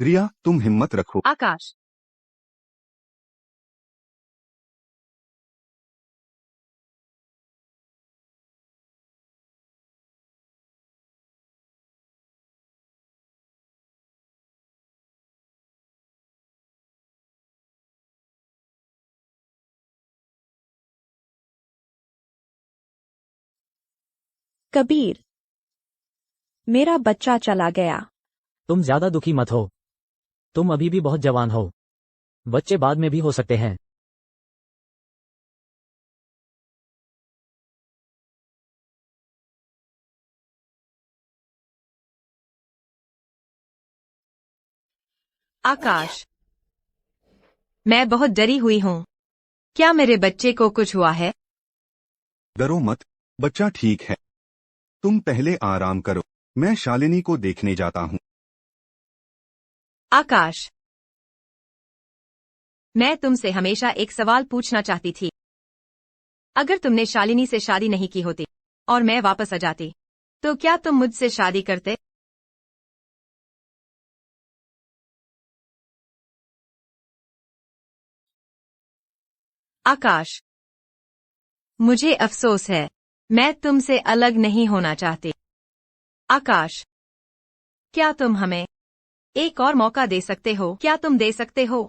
रिया, तुम हिम्मत रखो। आकाश। कबीर, मेरा बच्चा चला गया। तुम ज्यादा दुखी मत हो। तुम अभी भी बहुत जवान हो। बच्चे बाद में भी हो सकते हैं। आकाश, मैं बहुत डरी हुई हूँ। क्या मेरे बच्चे को कुछ हुआ है? डरो मत, बच्चा ठीक है। तुम पहले आराम करो, मैं शालिनी को देखने जाता हूँ। आकाश, मैं तुमसे हमेशा एक सवाल पूछना चाहती थी। अगर तुमने शालिनी से शादी नहीं की होती और मैं वापस आ जाती, तो क्या तुम मुझसे शादी करते? आकाश, मुझे अफसोस है, मैं तुमसे अलग नहीं होना चाहती। आकाश, क्या तुम हमें एक और मौका दे सकते हो? क्या तुम दे सकते हो?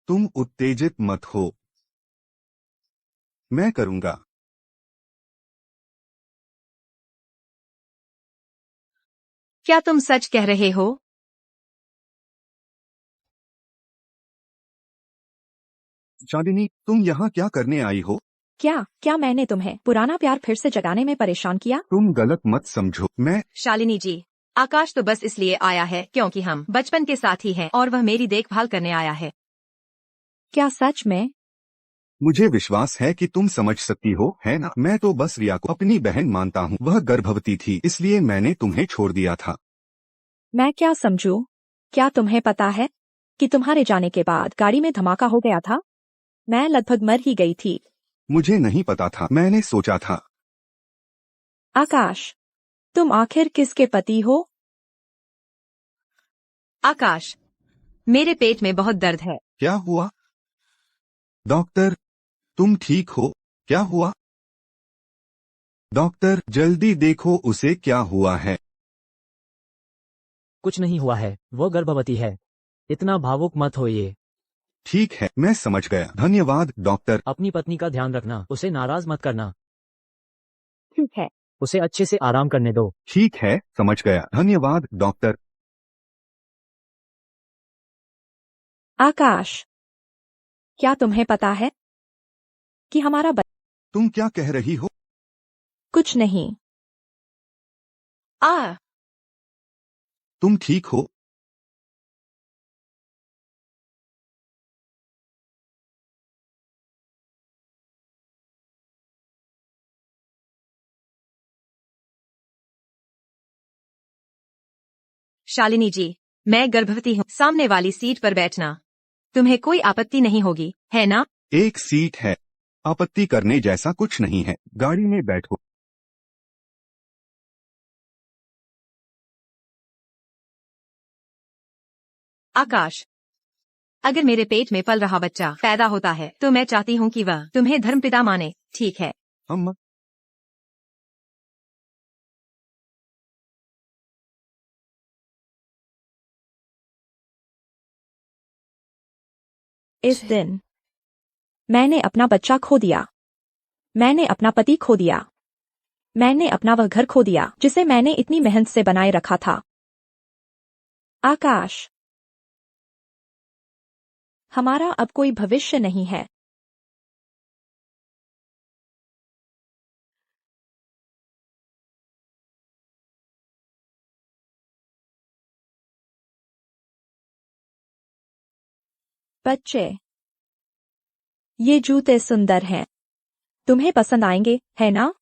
तुम उत्तेजित मत हो, मैं करूँगा। क्या तुम सच कह रहे हो? शालिनी, तुम यहाँ क्या करने आई हो? क्या मैंने तुम्हें पुराना प्यार फिर से जगाने में परेशान किया? तुम गलत मत समझो, मैं शालिनी जी, आकाश तो बस इसलिए आया है क्योंकि हम बचपन के साथी हैं और वह मेरी देखभाल करने आया है। क्या सच में? मुझे विश्वास है कि तुम समझ सकती हो, है ना? मैं तो बस रिया को अपनी बहन मानता हूँ। वह गर्भवती थी, इसलिए मैंने तुम्हें छोड़ दिया था। मैं क्या समझूं? क्या तुम्हें पता है कि तुम्हारे जाने के बाद गाड़ी में धमाका हो गया था? मैं लगभग मर ही गई थी। मुझे नहीं पता था, मैंने सोचा था। आकाश, तुम आखिर किसके पति हो? आकाश, मेरे पेट में बहुत दर्द है। क्या हुआ? डॉक्टर, तुम ठीक हो? क्या हुआ? डॉक्टर, जल्दी देखो उसे क्या हुआ है। कुछ नहीं हुआ है, वो गर्भवती है। इतना भावुक मत होइए। ठीक है, मैं समझ गया। धन्यवाद डॉक्टर। अपनी पत्नी का ध्यान रखना, उसे नाराज मत करना। ठीक है। उसे अच्छे से आराम करने दो। ठीक है, समझ गया। धन्यवाद डॉक्टर। आकाश, क्या तुम्हें पता है कि हमारा तुम क्या कह रही हो? कुछ नहीं। तुम ठीक हो? शालिनी जी, मैं गर्भवती हूँ। सामने वाली सीट पर बैठना तुम्हें कोई आपत्ति नहीं होगी, है ना? एक सीट है, आपत्ति करने जैसा कुछ नहीं है। गाड़ी में बैठो। आकाश, अगर मेरे पेट में पल रहा बच्चा पैदा होता है तो मैं चाहती हूँ कि वह तुम्हें धर्मपिता माने, ठीक है? अम्मा, इस दिन मैंने अपना बच्चा खो दिया। मैंने अपना पति खो दिया। मैंने अपना वह घर खो दिया जिसे मैंने इतनी मेहनत से बनाए रखा था। आकाश, हमारा अब कोई भविष्य नहीं है। बच्चे, ये जूते सुंदर हैं। तुम्हें पसंद आएंगे, है ना?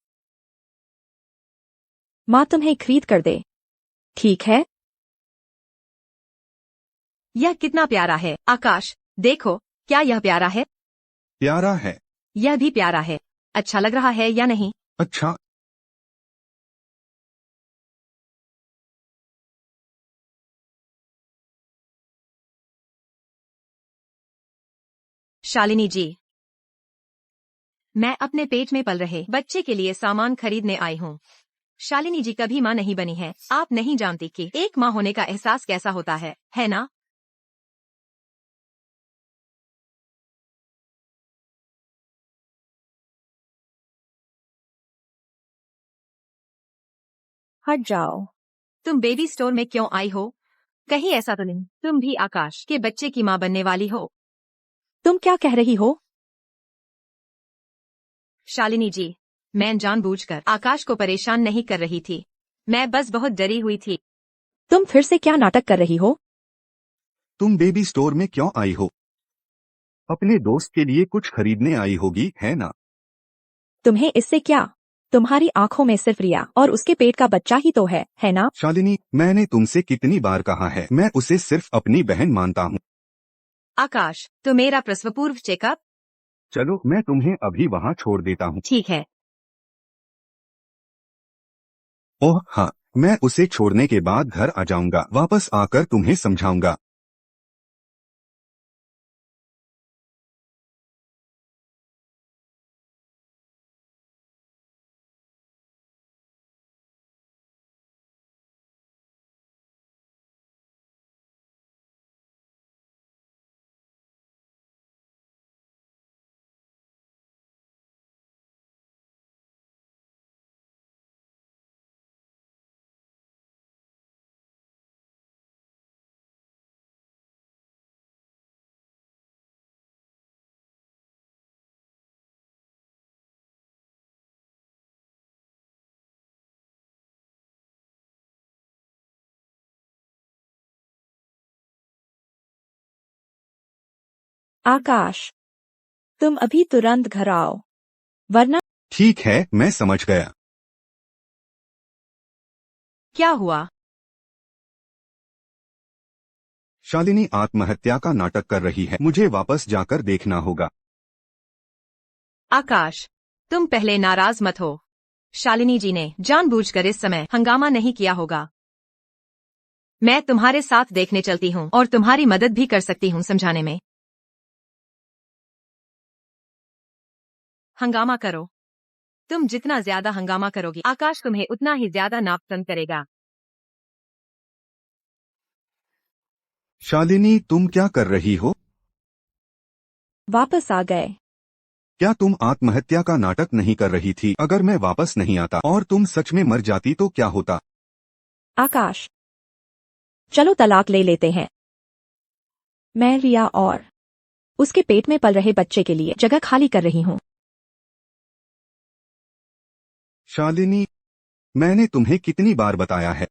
माँ तुम्हें खरीद कर दे, ठीक है? यह कितना प्यारा है। आकाश, देखो, क्या यह प्यारा है? प्यारा है। यह भी प्यारा है। अच्छा लग रहा है या नहीं? अच्छा, शालिनी जी, मैं अपने पेट में पल रहे बच्चे के लिए सामान खरीदने आई हूँ। शालिनी जी कभी माँ नहीं बनी है। आप नहीं जानती कि एक माँ होने का एहसास कैसा होता है ना? हट जाओ। तुम बेबी स्टोर में क्यों आई हो? कहीं ऐसा तो नहीं तुम भी आकाश के बच्चे की माँ बनने वाली हो? तुम क्या कह रही हो? शालिनी जी, मैं जानबूझकर आकाश को परेशान नहीं कर रही थी। मैं बस बहुत डरी हुई थी। तुम फिर से क्या नाटक कर रही हो? तुम बेबी स्टोर में क्यों आई हो? अपने दोस्त के लिए कुछ खरीदने आई होगी, है ना? तुम्हें इससे क्या? तुम्हारी आंखों में सिर्फ रिया और उसके पेट का बच्चा ही तो है ना? शालिनी, मैंने तुमसे कितनी बार कहा है, मैं उसे सिर्फ अपनी बहन मानता हूँ। आकाश, तो मेरा प्रसव पूर्व चेकअप? चलो मैं तुम्हें अभी वहाँ छोड़ देता हूँ। ठीक है। ओह हाँ, मैं उसे छोड़ने के बाद घर आ जाऊंगा। वापस आकर तुम्हें समझाऊंगा। आकाश, तुम अभी तुरंत घर आओ, वरना। ठीक है, मैं समझ गया। क्या हुआ? शालिनी आत्महत्या का नाटक कर रही है। मुझे वापस जाकर देखना होगा। आकाश, तुम पहले नाराज मत हो। शालिनी जी ने जानबूझकर इस समय हंगामा नहीं किया होगा। मैं तुम्हारे साथ देखने चलती हूँ और तुम्हारी मदद भी कर सकती हूँ समझाने में। हंगामा करो। तुम जितना ज्यादा हंगामा करोगी, आकाश तुम्हें उतना ही ज्यादा नापसंद करेगा। शालिनी, तुम क्या कर रही हो? वापस आ गए। क्या तुम आत्महत्या का नाटक नहीं कर रही थी? अगर मैं वापस नहीं आता और तुम सच में मर जाती तो क्या होता? आकाश, चलो तलाक ले लेते हैं। मैं रिया और उसके पेट में पल रहे बच्चे के लिए जगह खाली कर रही हूँ। शालिनी, मैंने तुम्हें कितनी बार बताया है,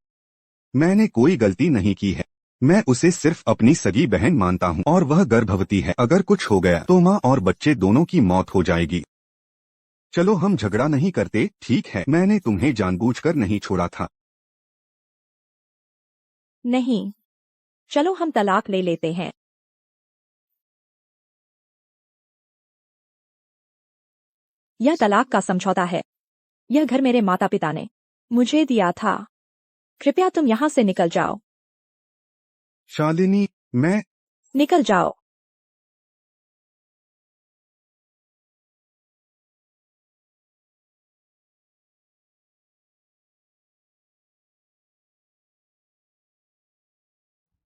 मैंने कोई गलती नहीं की है। मैं उसे सिर्फ अपनी सगी बहन मानता हूँ और वह गर्भवती है। अगर कुछ हो गया तो माँ और बच्चे दोनों की मौत हो जाएगी। चलो हम झगड़ा नहीं करते, ठीक है? मैंने तुम्हें जानबूझकर नहीं छोड़ा था। नहीं, चलो हम तलाक ले लेते हैं। यह तलाक का समझौता है। यह घर मेरे माता पिता ने मुझे दिया था। कृपया तुम यहाँ से निकल जाओ। शालिनी, मैं निकल जाओ।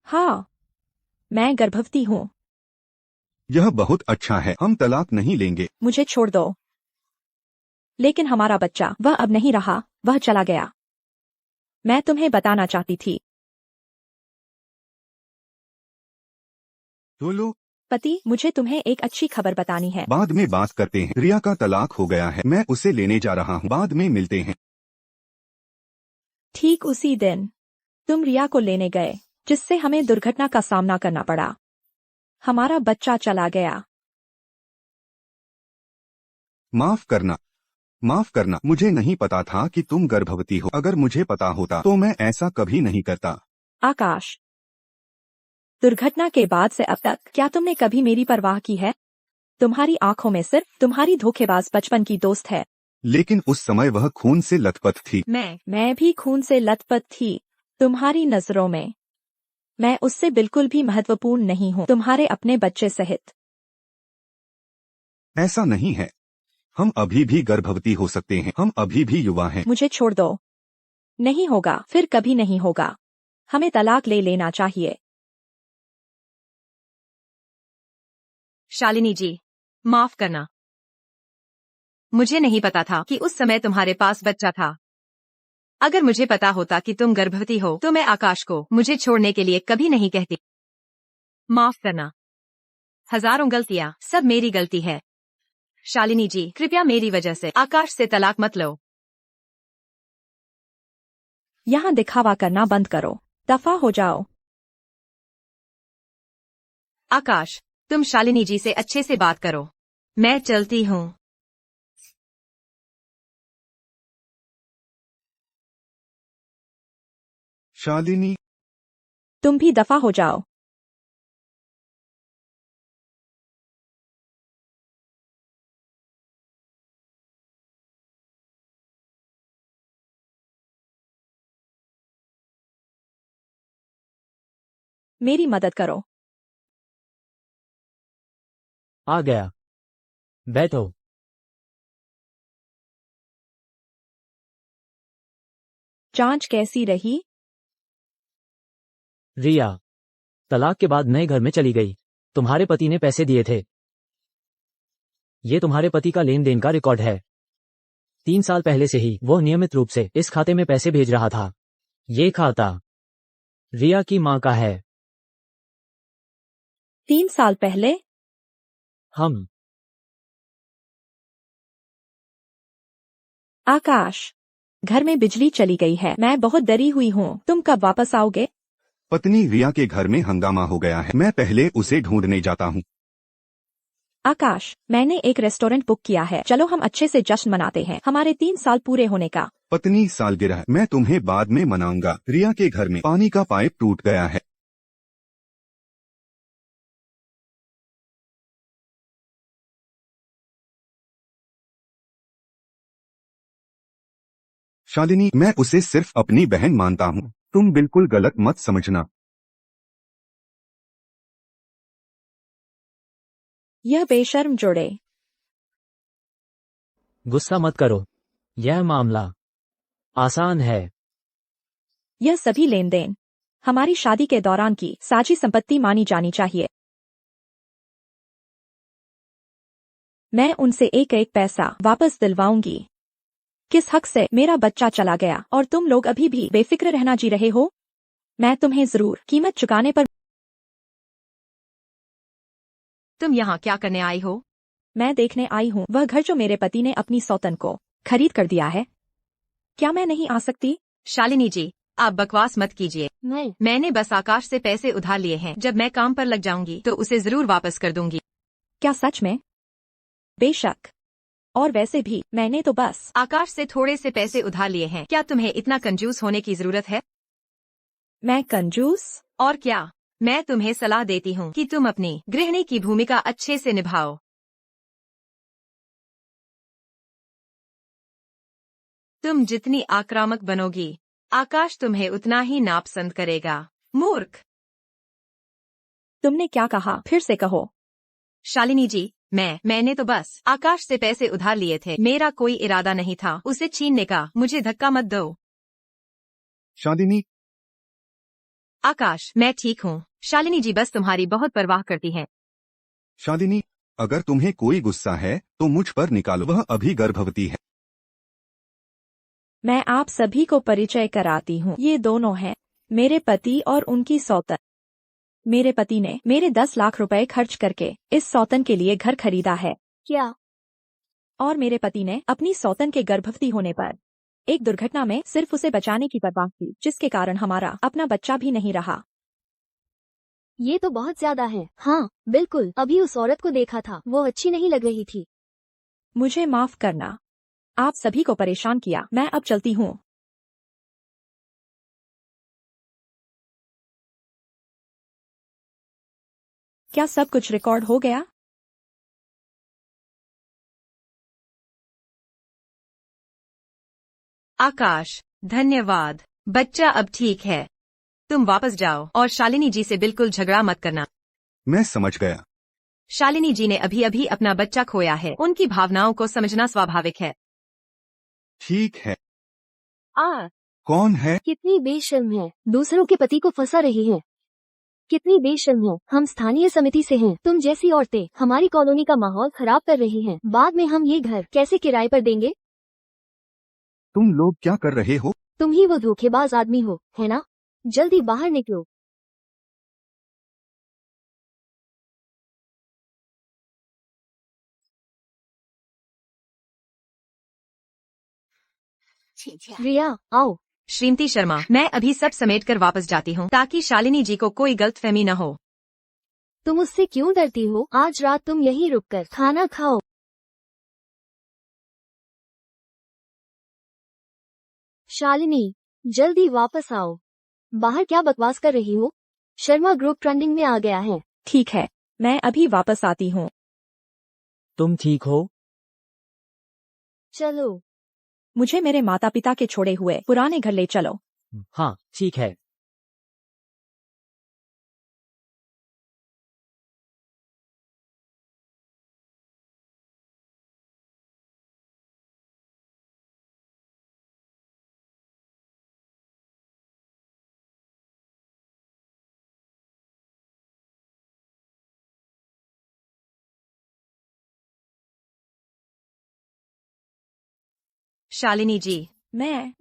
हाँ, मैं गर्भवती हूँ। यह बहुत अच्छा है, हम तलाक नहीं लेंगे। मुझे छोड़ दो। लेकिन हमारा बच्चा, वह अब नहीं रहा, वह चला गया। मैं तुम्हें बताना चाहती थी। बोलो। पति, मुझे तुम्हें एक अच्छी खबर बतानी है। बाद में बात करते हैं। रिया का तलाक हो गया है, मैं उसे लेने जा रहा हूँ। बाद में मिलते हैं। ठीक उसी दिन तुम रिया को लेने गए, जिससे हमें दुर्घटना का सामना करना पड़ा। हमारा बच्चा चला गया। माफ करना, माफ करना। मुझे नहीं पता था कि तुम गर्भवती हो। अगर मुझे पता होता तो मैं ऐसा कभी नहीं करता। आकाश, दुर्घटना के बाद से अब तक क्या तुमने कभी मेरी परवाह की है? तुम्हारी आंखों में सिर्फ तुम्हारी धोखेबाज बचपन की दोस्त है। लेकिन उस समय वह खून से लथपथ थी। मैं भी खून से लथपथ थी। तुम्हारी नजरों में मैं उससे बिल्कुल भी महत्वपूर्ण नहीं हूँ, तुम्हारे अपने बच्चे सहित। ऐसा नहीं है। हम अभी भी गर्भवती हो सकते हैं। हम अभी भी युवा हैं। मुझे छोड़ दो। नहीं होगा, फिर कभी नहीं होगा। हमें तलाक ले लेना चाहिए। शालिनी जी, माफ करना। मुझे नहीं पता था कि उस समय तुम्हारे पास बच्चा था। अगर मुझे पता होता कि तुम गर्भवती हो तो मैं आकाश को मुझे छोड़ने के लिए कभी नहीं कहती। माफ करना। हजारों गलतियां, सब मेरी गलती है। शालिनी जी, कृपया मेरी वजह से आकाश से तलाक मत लो। यहाँ दिखावा करना बंद करो। दफा हो जाओ। आकाश, तुम शालिनी जी से अच्छे से बात करो। मैं चलती हूँ। शालिनी, तुम भी दफा हो जाओ। मेरी मदद करो। आ गया। बैठो। जांच कैसी रही? रिया तलाक के बाद नए घर में चली गई। तुम्हारे पति ने पैसे दिए थे। ये तुम्हारे पति का लेन देन का रिकॉर्ड है। 3 साल पहले से ही वो नियमित रूप से इस खाते में पैसे भेज रहा था। ये खाता रिया की माँ का है। 3 साल पहले? हम आकाश, घर में बिजली चली गई है। मैं बहुत डरी हुई हूँ। तुम कब वापस आओगे? पत्नी रिया के घर में हंगामा हो गया है। मैं पहले उसे ढूंढने जाता हूँ। आकाश, मैंने एक रेस्टोरेंट बुक किया है। चलो हम अच्छे से जश्न मनाते हैं हमारे 3 साल पूरे होने का। पत्नी सालगिरह मैं तुम्हें बाद में मनाऊंगा। रिया के घर में पानी का पाइप टूट गया है। शालिनी, मैं उसे सिर्फ अपनी बहन मानता हूँ। तुम बिल्कुल गलत मत समझना। यह बेशर्म जोड़े। गुस्सा मत करो। यह मामला आसान है। यह सभी लेन देन हमारी शादी के दौरान की साझी संपत्ति मानी जानी चाहिए। मैं उनसे एक एक पैसा वापस दिलवाऊंगी। किस हक से मेरा बच्चा चला गया और तुम लोग अभी भी बेफिक्र रहना जी रहे हो? मैं तुम्हें जरूर कीमत चुकाने पर। तुम यहाँ क्या करने आई हो? मैं देखने आई हूँ वह घर जो मेरे पति ने अपनी सौतन को खरीद कर दिया है। क्या मैं नहीं आ सकती? शालिनी जी, आप बकवास मत कीजिए। मैंने बस आकाश से पैसे उधार लिए हैं। जब मैं काम पर लग जाऊंगी तो उसे जरूर वापस कर दूंगी। क्या सच में? बेशक। और वैसे भी मैंने तो बस आकाश से थोड़े से पैसे उधार लिए हैं। क्या तुम्हें इतना कंजूस होने की जरूरत है? मैं कंजूस? और क्या, मैं तुम्हें सलाह देती हूँ कि तुम अपनी गृहिणी की भूमिका अच्छे से निभाओ। तुम जितनी आक्रामक बनोगी, आकाश तुम्हें उतना ही नापसंद करेगा। मूर्ख। तुमने क्या कहा? फिर से कहो। शालिनी जी, मैंने तो बस आकाश से पैसे उधार लिए थे। मेरा कोई इरादा नहीं था उसे छीनने का। मुझे धक्का मत दो। शालिनी, आकाश, मैं ठीक हूँ। शालिनी जी बस तुम्हारी बहुत परवाह करती हैं। शालिनी, अगर तुम्हें कोई गुस्सा है तो मुझ पर निकालो। वह अभी गर्भवती है। मैं आप सभी को परिचय कराती हूँ। ये दोनों हैं मेरे पति और उनकी सौतन। मेरे पति ने मेरे 10 लाख रुपए खर्च करके इस सौतन के लिए घर खरीदा है। क्या? और मेरे पति ने अपनी सौतन के गर्भवती होने पर एक दुर्घटना में सिर्फ उसे बचाने की परवाह की, जिसके कारण हमारा अपना बच्चा भी नहीं रहा। ये तो बहुत ज्यादा है। हाँ बिल्कुल, अभी उस औरत को देखा था, वो अच्छी नहीं लग रही थी। मुझे माफ करना, आप सभी को परेशान किया। मैं अब चलती हूँ। क्या सब कुछ रिकॉर्ड हो गया? आकाश, धन्यवाद। बच्चा अब ठीक है। तुम वापस जाओ और शालिनी जी से बिल्कुल झगड़ा मत करना। मैं समझ गया। शालिनी जी ने अभी अभी अपना बच्चा खोया है, उनकी भावनाओं को समझना स्वाभाविक है। ठीक है। आ कौन है? कितनी बेशर्म है, दूसरों के पति को फंसा रही है। कितनी बेशर्म है। हम स्थानीय समिति से हैं। तुम जैसी औरतें हमारी कॉलोनी का माहौल खराब कर रही हैं। बाद में हम ये घर कैसे किराए पर देंगे? तुम लोग क्या कर रहे हो? तुम ही वो धोखेबाज आदमी हो, है ना? जल्दी बाहर निकलो। रिया, आओ। श्रीमती शर्मा, मैं अभी सब समेट कर वापस जाती हूँ ताकि शालिनी जी को कोई गलतफहमी न हो। तुम उससे क्यों डरती हो? आज रात तुम यहीं रुककर खाना खाओ। शालिनी, जल्दी वापस आओ। बाहर क्या बकवास कर रही हो? शर्मा ग्रुप ट्रेंडिंग में आ गया है। ठीक है, मैं अभी वापस आती हूँ। तुम ठीक हो? चलो। मुझे मेरे माता पिता के छोड़े हुए पुराने घर ले चलो। हाँ, ठीक है। शालिनी जी, मैं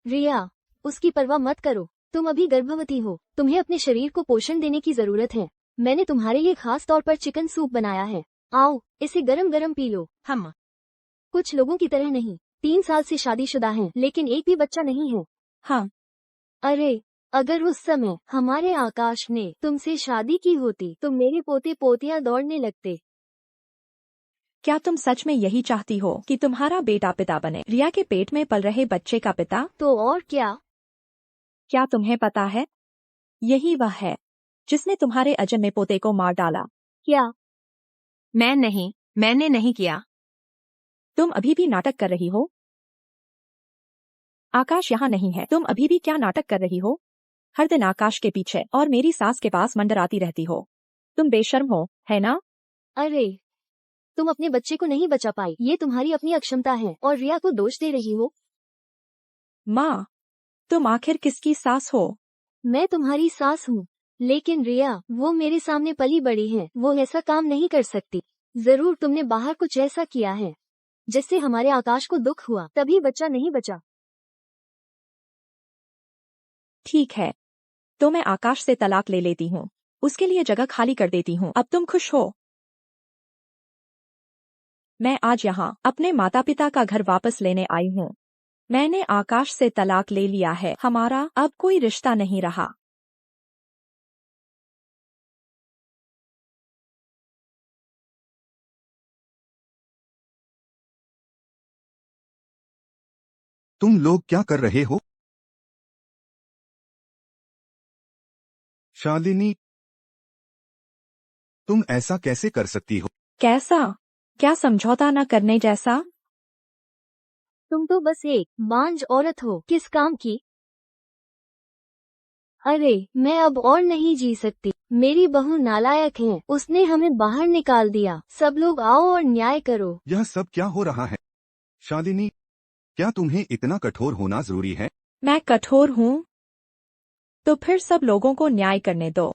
रिया, उसकी परवाह मत करो। तुम अभी गर्भवती हो, तुम्हें अपने शरीर को पोषण देने की जरूरत है। मैंने तुम्हारे लिए खास तौर पर चिकन सूप बनाया है। आओ, इसे गरम गरम पी लो। हम कुछ लोगों की तरह नहीं। 3 साल से शादीशुदा हैं, लेकिन एक भी बच्चा नहीं है। हाँ, अरे, अगर उस समय हमारे आकाश ने तुमसे शादी की होती तो मेरे पोते पोतियां दौड़ने लगते। क्या तुम सच में यही चाहती हो कि तुम्हारा बेटा पिता बने, रिया के पेट में पल रहे बच्चे का पिता? तो और क्या? क्या तुम्हें पता है, यही वह है जिसने तुम्हारे अजन्मे पोते को मार डाला। क्या? मैंने नहीं किया। तुम अभी भी नाटक कर रही हो। आकाश यहाँ नहीं है, तुम अभी भी क्या नाटक कर रही हो? हर दिन आकाश के पीछे और मेरी सास के पास मंडराती रहती हो। तुम बेशर्म हो, है ना? अरे, तुम अपने बच्चे को नहीं बचा पाई, ये तुम्हारी अपनी अक्षमता है और रिया को दोष दे रही हो। माँ, तुम आखिर किसकी सास हो? मैं तुम्हारी सास हूँ, लेकिन रिया वो मेरे सामने पली बड़ी है, वो ऐसा काम नहीं कर सकती। जरूर तुमने बाहर कुछ ऐसा किया है जिससे हमारे आकाश को दुख हुआ, तभी बच्चा नहीं बचा। ठीक है, तो मैं आकाश से तलाक ले लेती हूँ, उसके लिए जगह खाली कर देती हूँ। अब तुम खुश हो? मैं आज यहाँ अपने माता पिता का घर वापस लेने आई हूँ। मैंने आकाश से तलाक ले लिया है, हमारा अब कोई रिश्ता नहीं रहा। तुम लोग क्या कर रहे हो? शालिनी, तुम ऐसा कैसे कर सकती हो? कैसा? क्या समझौता न करने जैसा? तुम तो बस एक बांझ औरत हो, किस काम की? अरे, मैं अब और नहीं जी सकती। मेरी बहू नालायक है, उसने हमें बाहर निकाल दिया। सब लोग आओ और न्याय करो। यह सब क्या हो रहा है? शालिनी, क्या तुम्हें इतना कठोर होना जरूरी है? मैं कठोर हूँ? तो फिर सब लोगों को न्याय करने दो।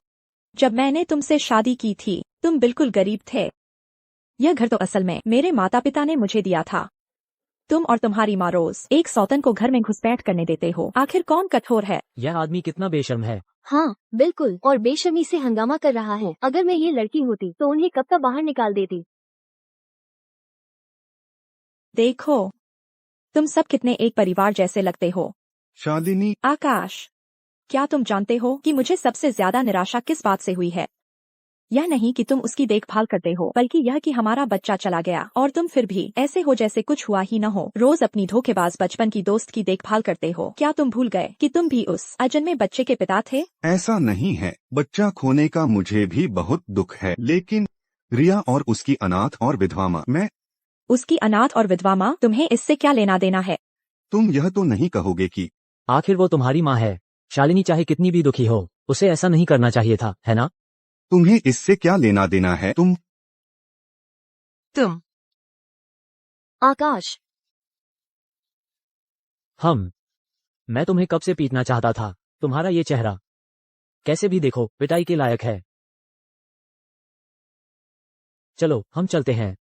जब मैंने तुमसे शादी की थी, तुम बिल्कुल गरीब थे। यह घर तो असल में मेरे माता पिता ने मुझे दिया था। तुम और तुम्हारी माँ रोज एक सौतन को घर में घुसपैठ करने देते हो। आखिर कौन कठोर है? यह आदमी कितना बेशर्म है। हाँ, बिल्कुल, और बेशर्मी से हंगामा कर रहा है। अगर मैं ये लड़की होती तो उन्हें कब का बाहर निकाल देती। देखो, तुम सब कितने एक परिवार जैसे लगते हो। शालिनी, आकाश, क्या तुम जानते हो कि मुझे सबसे ज्यादा निराशा किस बात से हुई है? यह नहीं कि तुम उसकी देखभाल करते हो, बल्कि यह कि हमारा बच्चा चला गया और तुम फिर भी ऐसे हो जैसे कुछ हुआ ही न हो। रोज अपनी धोखेबाज बचपन की दोस्त की देखभाल करते हो। क्या तुम भूल गए कि तुम भी उस अजन्मे बच्चे के पिता थे? ऐसा नहीं है। बच्चा खोने का मुझे भी बहुत दुख है, लेकिन रिया और उसकी अनाथ और विधवा माँ, मैं उसकी अनाथ और विधवा माँ, तुम्हें इससे क्या लेना देना है? तुम यह तो नहीं कहोगे कि आखिर वो तुम्हारी माँ है। शालिनी चाहे कितनी भी दुखी हो, उसे ऐसा नहीं करना चाहिए था, है ना? तुम्हें इससे क्या लेना देना है? तुम तुम। आकाश। मैं तुम्हें कब से पीटना चाहता था। तुम्हारा ये चेहरा कैसे भी देखो पिटाई के लायक है। चलो हम चलते हैं।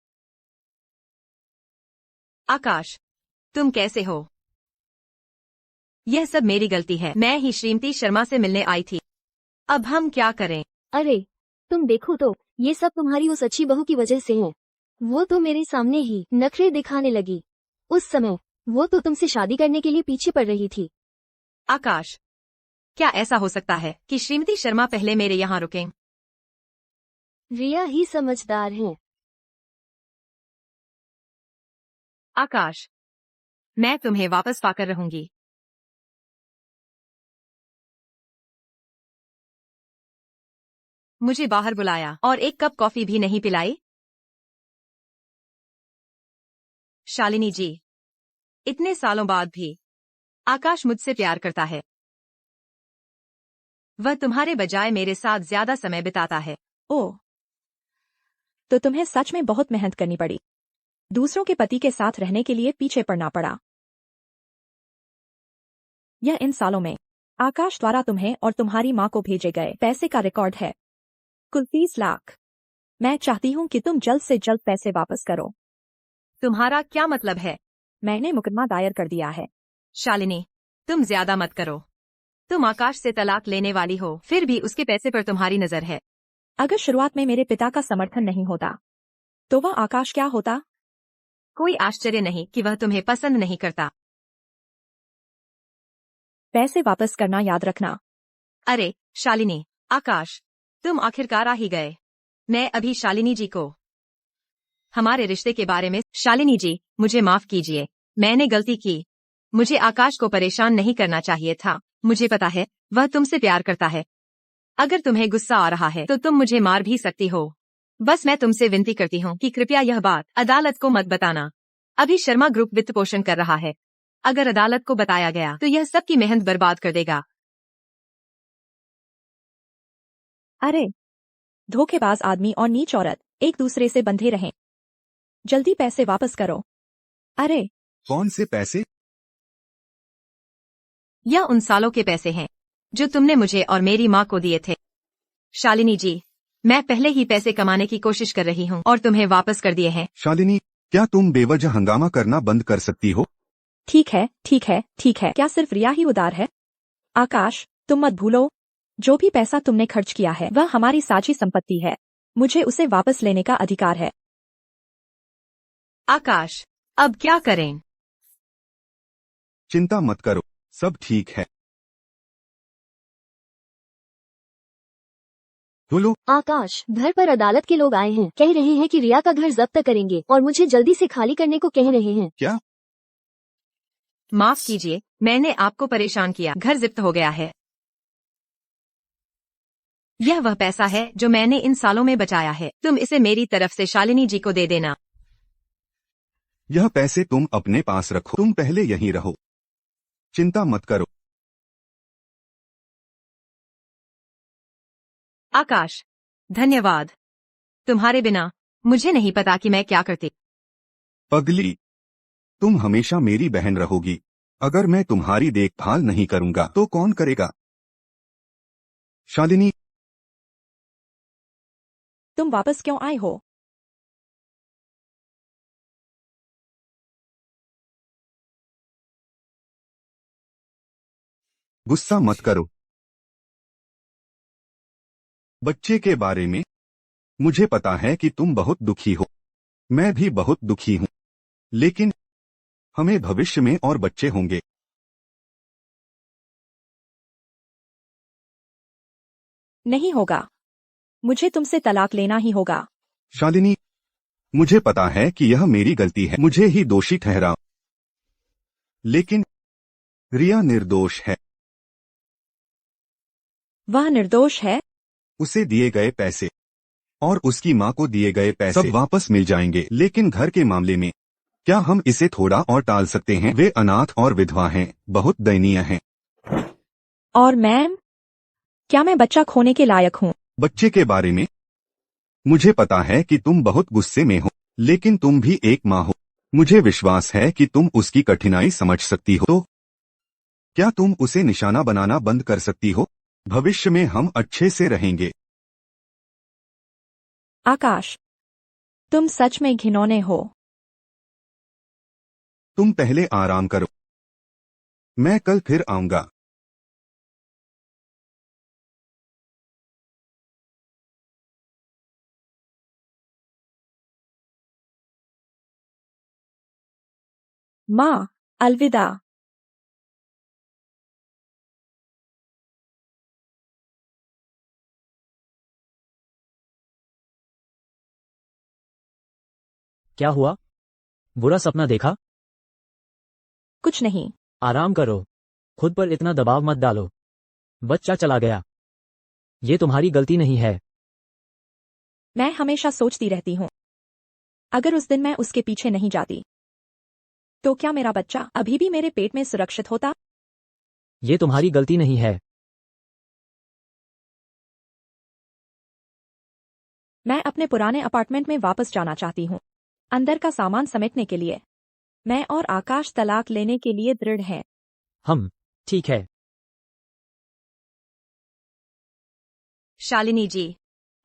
आकाश, तुम कैसे हो? यह सब मेरी गलती है। मैं ही श्रीमती शर्मा से मिलने आई थी। अब हम क्या करें? अरे तुम देखो तो, ये सब तुम्हारी उस अच्छी बहू की वजह से है। वो तो मेरे सामने ही नखरे दिखाने लगी। उस समय वो तो तुमसे शादी करने के लिए पीछे पड़ रही थी। आकाश, क्या ऐसा हो सकता है कि श्रीमती शर्मा पहले मेरे यहाँ रुकें? रिया ही समझदार है। आकाश, मैं तुम्हें वापस पाकर रहूंगी। मुझे बाहर बुलाया और एक कप कॉफी भी नहीं पिलाई। शालिनी जी, इतने सालों बाद भी आकाश मुझसे प्यार करता है। वह तुम्हारे बजाय मेरे साथ ज्यादा समय बिताता है। ओह, तो तुम्हें सच में बहुत मेहनत करनी पड़ी। दूसरों के पति के साथ रहने के लिए पीछे पड़ना पड़ा। यह इन सालों में आकाश द्वारा तुम्हें और तुम्हारी माँ को भेजे गए पैसे का रिकॉर्ड है, कुल 30 लाख। मैं चाहती हूँ कि तुम जल्द से जल्द पैसे वापस करो। तुम्हारा क्या मतलब है? मैंने मुकदमा दायर कर दिया है। शालिनी, तुम ज्यादा मत करो। तुम आकाश से तलाक लेने वाली हो, फिर भी उसके पैसे पर तुम्हारी नजर है। अगर शुरुआत में मेरे पिता का समर्थन नहीं होता तो वह आकाश क्या होता? कोई आश्चर्य नहीं कि वह तुम्हें पसंद नहीं करता। पैसे वापस करना याद रखना। अरे शालिनी, आकाश, तुम आखिरकार आ ही गए। मैं अभी शालिनी जी को हमारे रिश्ते के बारे में। शालिनी जी, मुझे माफ कीजिए, मैंने गलती की। मुझे आकाश को परेशान नहीं करना चाहिए था। मुझे पता है वह तुमसे प्यार करता है। अगर तुम्हें गुस्सा आ रहा है तो तुम मुझे मार भी सकती हो। बस मैं तुमसे विनती करती हूँ कि कृपया यह बात अदालत को मत बताना। अभी शर्मा ग्रुप वित्त पोषण कर रहा है। अगर अदालत को बताया गया तो यह सबकी मेहनत बर्बाद कर देगा। अरे, धोखेबाज आदमी और नीच औरत एक दूसरे से बंधे रहें। जल्दी पैसे वापस करो। अरे, कौन से पैसे? यह उन सालों के पैसे हैं जो तुमने मुझे और मेरी माँ को दिए थे। शालिनी जी, मैं पहले ही पैसे कमाने की कोशिश कर रही हूँ और तुम्हें वापस कर दिए हैं। शालिनी, क्या तुम बेवजह हंगामा करना बंद कर सकती हो? ठीक है, ठीक है, ठीक है। क्या सिर्फ रिया ही उदार है? आकाश, तुम मत भूलो, जो भी पैसा तुमने खर्च किया है वह हमारी साझी संपत्ति है। मुझे उसे वापस लेने का अधिकार है। आकाश, अब क्या करें? चिंता मत करो, सब ठीक है। बोलो। आकाश, घर पर अदालत के लोग आए हैं। कह रहे हैं कि रिया का घर जब्त करेंगे और मुझे जल्दी से खाली करने को कह रहे हैं। क्या? माफ कीजिए, मैंने आपको परेशान किया। घर जब्त हो गया है। यह वह पैसा है जो मैंने इन सालों में बचाया है। तुम इसे मेरी तरफ से शालिनी जी को दे देना। यह पैसे तुम अपने पास रखो। तुम पहले यहीं रहो, चिंता मत करो। आकाश, धन्यवाद। तुम्हारे बिना मुझे नहीं पता कि मैं क्या करती। पगली, तुम हमेशा मेरी बहन रहोगी। अगर मैं तुम्हारी देखभाल नहीं करूंगा तो कौन करेगा? शालिनी, तुम वापस क्यों आए हो? गुस्सा मत करो। बच्चे के बारे में मुझे पता है कि तुम बहुत दुखी हो। मैं भी बहुत दुखी हूं, लेकिन हमें भविष्य में और बच्चे होंगे। नहीं होगा। मुझे तुमसे तलाक लेना ही होगा। शालिनी, मुझे पता है कि यह मेरी गलती है। मुझे ही दोषी ठहराओ, लेकिन रिया निर्दोष है। वह निर्दोष है। उसे दिए गए पैसे और उसकी माँ को दिए गए पैसे सब वापस मिल जाएंगे। लेकिन घर के मामले में क्या हम इसे थोड़ा और टाल सकते हैं? वे अनाथ और विधवा हैं, बहुत दयनीय हैं। और मैम, क्या मैं बच्चा खोने के लायक हूँ? बच्चे के बारे में मुझे पता है कि तुम बहुत गुस्से में हो, लेकिन तुम भी एक माँ हो। मुझे विश्वास है कि तुम उसकी कठिनाई समझ सकती हो। तो क्या तुम उसे निशाना बनाना बंद कर सकती हो? भविष्य में हम अच्छे से रहेंगे। आकाश, तुम सच में घिनौने हो। तुम पहले आराम करो। मैं कल फिर आऊंगा। माँ, अलविदा। क्या हुआ? बुरा सपना देखा? कुछ नहीं। आराम करो। खुद पर इतना दबाव मत डालो। बच्चा चला गया। ये तुम्हारी गलती नहीं है। मैं हमेशा सोचती रहती हूँ, अगर उस दिन मैं उसके पीछे नहीं जाती तो क्या मेरा बच्चा अभी भी मेरे पेट में सुरक्षित होता? ये तुम्हारी गलती नहीं है। मैं अपने पुराने अपार्टमेंट में वापस जाना चाहती हूँ, अंदर का सामान समेटने के लिए। मैं और आकाश तलाक लेने के लिए दृढ़ हैं। ठीक है। शालिनी जी,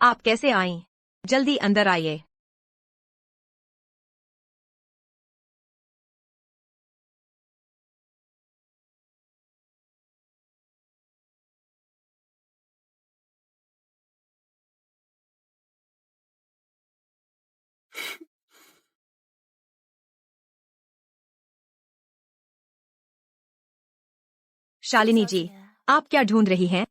आप कैसे आईं? जल्दी अंदर आइए। शालिनी जी, आप क्या ढूंढ रही हैं?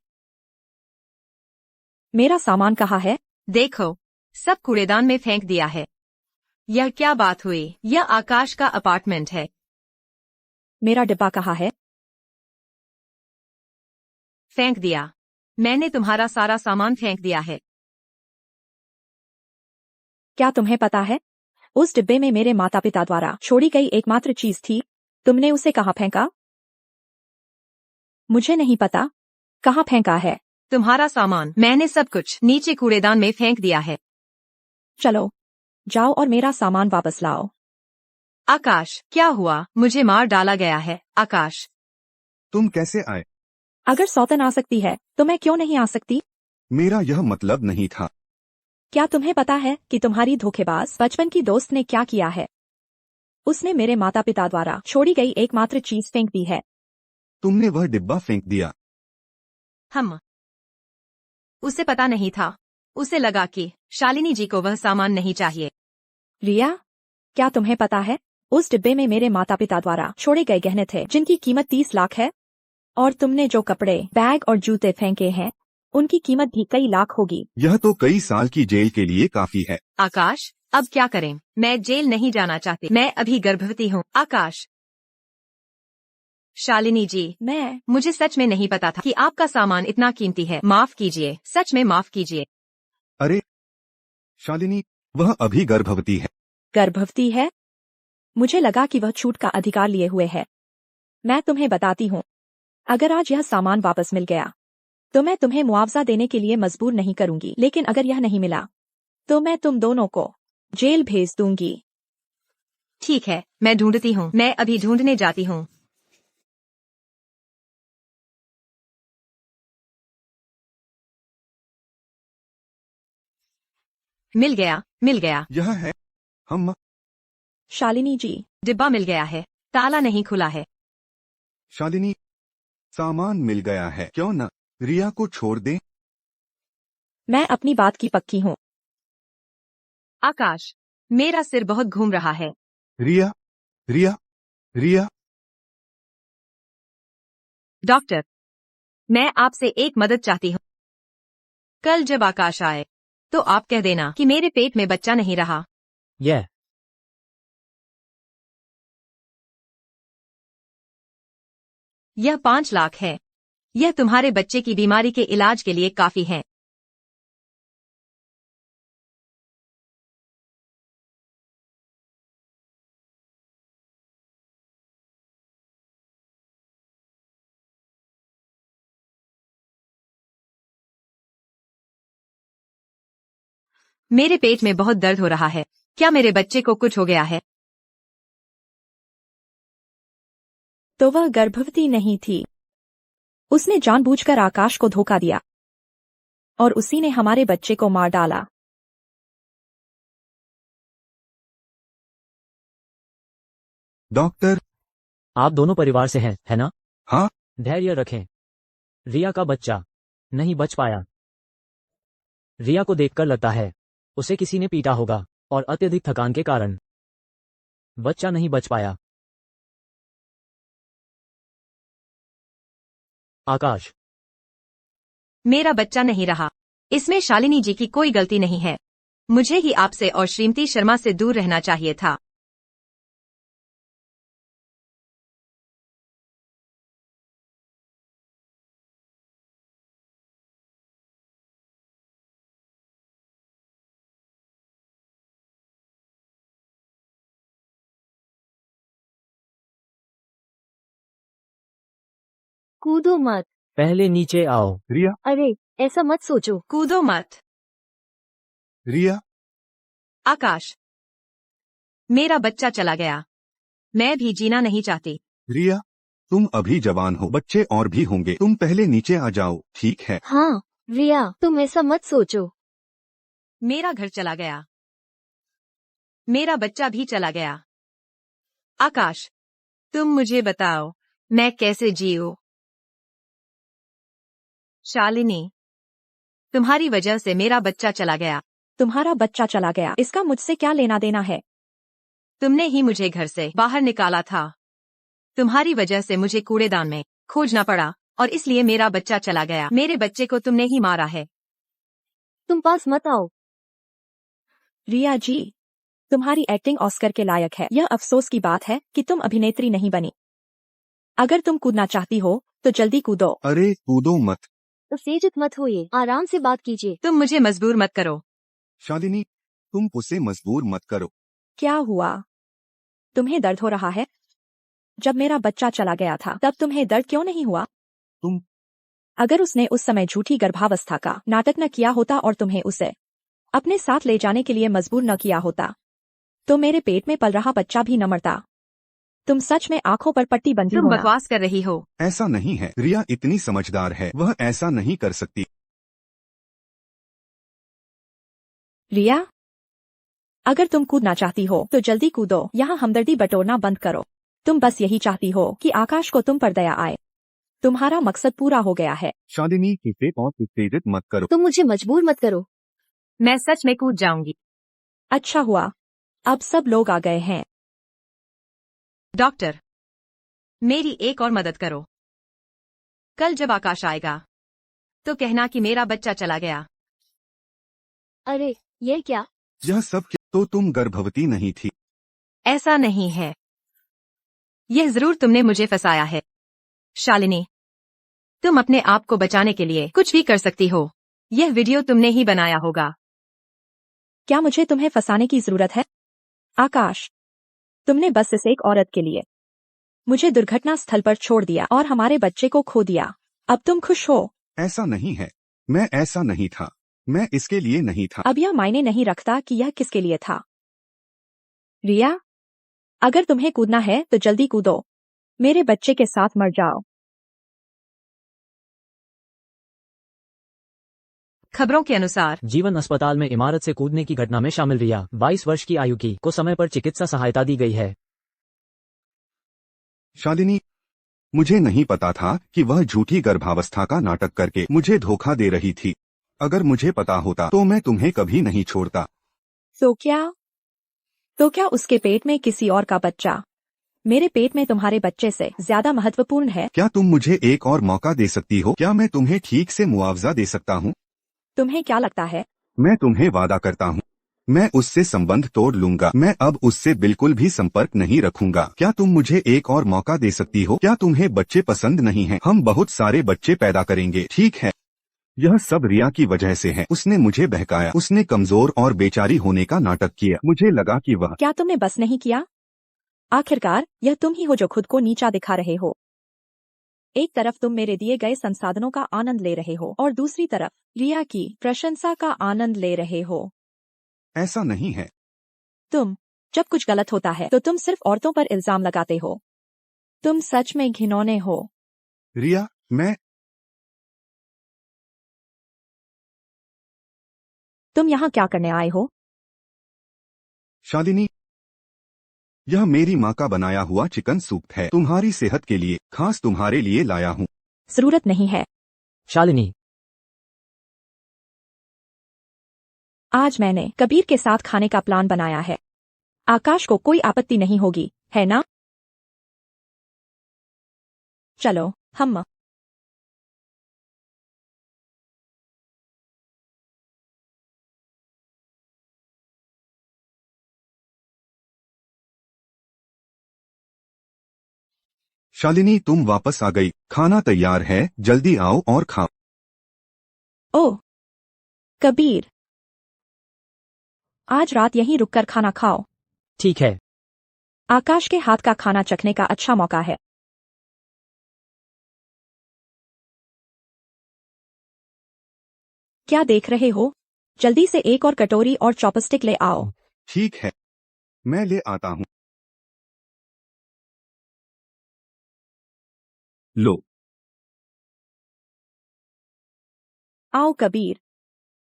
मेरा सामान कहाँ है? देखो, सब कूड़ेदान में फेंक दिया है। यह क्या बात हुई? यह आकाश का अपार्टमेंट है। मेरा डिब्बा कहाँ है? फेंक दिया। मैंने तुम्हारा सारा सामान फेंक दिया है। क्या तुम्हें पता है, उस डिब्बे में मेरे माता पिता द्वारा छोड़ी गई एकमात्र चीज थी। तुमने उसे कहाँ फेंका? मुझे नहीं पता कहाँ फेंका है। तुम्हारा सामान, मैंने सब कुछ नीचे कूड़ेदान में फेंक दिया है। चलो, जाओ और मेरा सामान वापस लाओ। आकाश, क्या हुआ? मुझे मार डाला गया है। आकाश, तुम कैसे आए? अगर सौतन आ सकती है तो मैं क्यों नहीं आ सकती? मेरा यह मतलब नहीं था। क्या तुम्हें पता है कि तुम्हारी धोखेबाज बचपन की दोस्त ने क्या किया है? उसने मेरे माता पिता द्वारा छोड़ी गई एकमात्र चीज फेंक दी है। तुमने वह डिब्बा फेंक दिया। हम उसे पता नहीं था। उसे लगा कि शालिनी जी को वह सामान नहीं चाहिए। रिया, क्या तुम्हें पता है, उस डिब्बे में मेरे माता पिता द्वारा छोड़े गए गहने थे जिनकी कीमत 30 लाख है। और तुमने जो कपड़े, बैग और जूते फेंके हैं उनकी कीमत भी कई लाख होगी। यह तो कई साल की जेल के लिए काफी है। आकाश, अब क्या करें? मैं जेल नहीं जाना चाहती। मैं अभी गर्भवती हूँ। आकाश। शालिनी जी, मुझे सच में नहीं पता था कि आपका सामान इतना कीमती है। माफ कीजिए, सच में माफ कीजिए। अरे शालिनी, वह अभी गर्भवती है। गर्भवती है? मुझे लगा कि वह छूट का अधिकार लिए हुए है। मैं तुम्हें बताती हूँ, अगर आज यह सामान वापस मिल गया तो मैं तुम्हें मुआवजा देने के लिए मजबूर नहीं करूंगी, लेकिन अगर यह नहीं मिला तो मैं तुम दोनों को जेल भेज दूंगी। ठीक है, मैं ढूंढती हूँ। मैं अभी ढूंढने जाती हूँ। मिल गया, मिल गया। यह है। हम शालिनी जी, डिब्बा मिल गया है। ताला नहीं खुला है। शालिनी, सामान मिल गया है। क्यों न रिया को छोड़ दें? मैं अपनी बात की पक्की हूँ। आकाश, मेरा सिर बहुत घूम रहा है। रिया, रिया, रिया। डॉक्टर, मैं आपसे एक मदद चाहती हूँ। कल जब आकाश आए तो आप कह देना कि मेरे पेट में बच्चा नहीं रहा। यह यह 5 लाख है। यह तुम्हारे बच्चे की बीमारी के इलाज के लिए काफी है। मेरे पेट में बहुत दर्द हो रहा है। क्या मेरे बच्चे को कुछ हो गया है? तो वह गर्भवती नहीं थी। उसने जानबूझकर आकाश को धोखा दिया और उसी ने हमारे बच्चे को मार डाला। डॉक्टर। आप दोनों परिवार से हैं, है ना? हाँ। धैर्य रखें। रिया का बच्चा नहीं बच पाया। रिया को देखकर लगता है उसे किसी ने पीटा होगा और अत्यधिक थकान के कारण बच्चा नहीं बच पाया। आकाश। मेरा बच्चा नहीं रहा। इसमें शालिनी जी की कोई गलती नहीं है। मुझे ही आपसे और श्रीमती शर्मा से दूर रहना चाहिए था। कूदो मत। पहले नीचे आओ। रिया। अरे ऐसा मत सोचो। कूदो मत। रिया। आकाश, मेरा बच्चा चला गया। मैं भी जीना नहीं चाहती। रिया, तुम अभी जवान हो, बच्चे और भी होंगे। तुम पहले नीचे आ जाओ, ठीक है? हाँ रिया, तुम ऐसा मत सोचो। मेरा घर चला गया। मेरा बच्चा भी चला गया। आकाश, तुम मुझे बताओ मैं कैसे जीऊं? शालिनी, तुम्हारी वजह से मेरा बच्चा चला गया। तुम्हारा बच्चा चला गया, इसका मुझसे क्या लेना देना है? तुमने ही मुझे घर से बाहर निकाला था। तुम्हारी वजह से मुझे कूड़ेदान में खोजना पड़ा और इसलिए मेरा बच्चा चला गया। मेरे बच्चे को तुमने ही मारा है। तुम पास मत आओ। रिया जी, तुम्हारी एक्टिंग ऑस्कर के लायक है। यह अफसोस की बात है कि तुम अभिनेत्री नहीं बनी। अगर तुम कूदना चाहती हो तो जल्दी कूदो। अरे कूदो मत। उत्तेजित मत होइए, आराम से बात कीजिए। तुम मुझे मजबूर मत करो। शालिनी, तुम उसे मजबूर मत करो। क्या हुआ? तुम्हें दर्द हो रहा है? जब मेरा बच्चा चला गया था तब तुम्हें दर्द क्यों नहीं हुआ? तुम अगर उसने उस समय झूठी गर्भावस्था का नाटक न किया होता और तुम्हें उसे अपने साथ ले जाने के लिए मजबूर न किया होता तो मेरे पेट में पल रहा बच्चा भी न मरता। तुम सच में आंखों पर पट्टी बंधी तुम हो ना? बकवास कर रही हो। ऐसा नहीं है। रिया इतनी समझदार है, वह ऐसा नहीं कर सकती। रिया, अगर तुम कूदना चाहती हो तो जल्दी कूदो। यहाँ हमदर्दी बटोरना बंद करो। तुम बस यही चाहती हो कि आकाश को तुम पर दया आए। तुम्हारा मकसद पूरा हो गया है। शालिनी, इसे और उत्तेजित मत करो। तुम मुझे मजबूर मत करो। मैं सच में कूद जाऊंगी। अच्छा हुआ, अब सब लोग आ गए हैं। डॉक्टर, मेरी एक और मदद करो। कल जब आकाश आएगा तो कहना कि मेरा बच्चा चला गया। अरे ये क्या? यह सब क्या? तो तुम गर्भवती नहीं थी? ऐसा नहीं है। यह जरूर तुमने मुझे फंसाया है। शालिनी, तुम अपने आप को बचाने के लिए कुछ भी कर सकती हो। यह वीडियो तुमने ही बनाया होगा। क्या मुझे तुम्हें फंसाने की जरूरत है? आकाश, तुमने बस इस एक औरत के लिए मुझे दुर्घटना स्थल पर छोड़ दिया और हमारे बच्चे को खो दिया। अब तुम खुश हो? ऐसा नहीं है। मैं ऐसा नहीं था। मैं इसके लिए नहीं था। अब यह मायने नहीं रखता कि यह किसके लिए था। रिया, अगर तुम्हें कूदना है तो जल्दी कूदो। मेरे बच्चे के साथ मर जाओ। खबरों के अनुसार जीवन अस्पताल में इमारत से कूदने की घटना में शामिल रिया 22 वर्ष की आयु की को समय पर चिकित्सा सहायता दी गई है। शालिनी, मुझे नहीं पता था कि वह झूठी गर्भावस्था का नाटक करके मुझे धोखा दे रही थी। अगर मुझे पता होता तो मैं तुम्हें कभी नहीं छोड़ता। तो क्या उसके पेट में किसी और का बच्चा मेरे पेट में तुम्हारे बच्चे से ज्यादा महत्वपूर्ण है? क्या तुम मुझे एक और मौका दे सकती हो? क्या मैं तुम्हें ठीक से मुआवजा दे सकता हूँ? तुम्हें क्या लगता है? मैं तुम्हें वादा करता हूँ, मैं उससे संबंध तोड़ लूंगा। मैं अब उससे बिल्कुल भी संपर्क नहीं रखूंगा। क्या तुम मुझे एक और मौका दे सकती हो? क्या तुम्हें बच्चे पसंद नहीं हैं? हम बहुत सारे बच्चे पैदा करेंगे, ठीक है? यह सब रिया की वजह से है। उसने मुझे बहकाया। उसने कमजोर और बेचारी होने का नाटक किया। मुझे लगा कि वह क्या तुमने बस नहीं किया? आखिरकार यह तुम ही हो जो खुद को नीचा दिखा रहे हो। एक तरफ तुम मेरे दिए गए संसाधनों का आनंद ले रहे हो और दूसरी तरफ रिया की प्रशंसा का आनंद ले रहे हो। ऐसा नहीं है। तुम जब कुछ गलत होता है तो तुम सिर्फ औरतों पर इल्जाम लगाते हो। तुम सच में घिनौने हो। रिया, मैं तुम यहाँ क्या करने आए हो? शालिनी, यह मेरी माँ का बनाया हुआ चिकन सूप है। तुम्हारी सेहत के लिए खास तुम्हारे लिए लाया हूँ। जरूरत नहीं है। शालिनी, आज मैंने कबीर के साथ खाने का प्लान बनाया है। आकाश को कोई आपत्ति नहीं होगी, है ना? चलो हम। शालिनी, तुम वापस आ गई। खाना तैयार है, जल्दी आओ और खाओ। ओह कबीर, आज रात यहीं रुककर खाना खाओ। ठीक है। आकाश के हाथ का खाना चखने का अच्छा मौका है। क्या देख रहे हो? जल्दी से एक और कटोरी और चॉपस्टिक ले आओ। ठीक है, मैं ले आता हूँ। लो। आओ कबीर,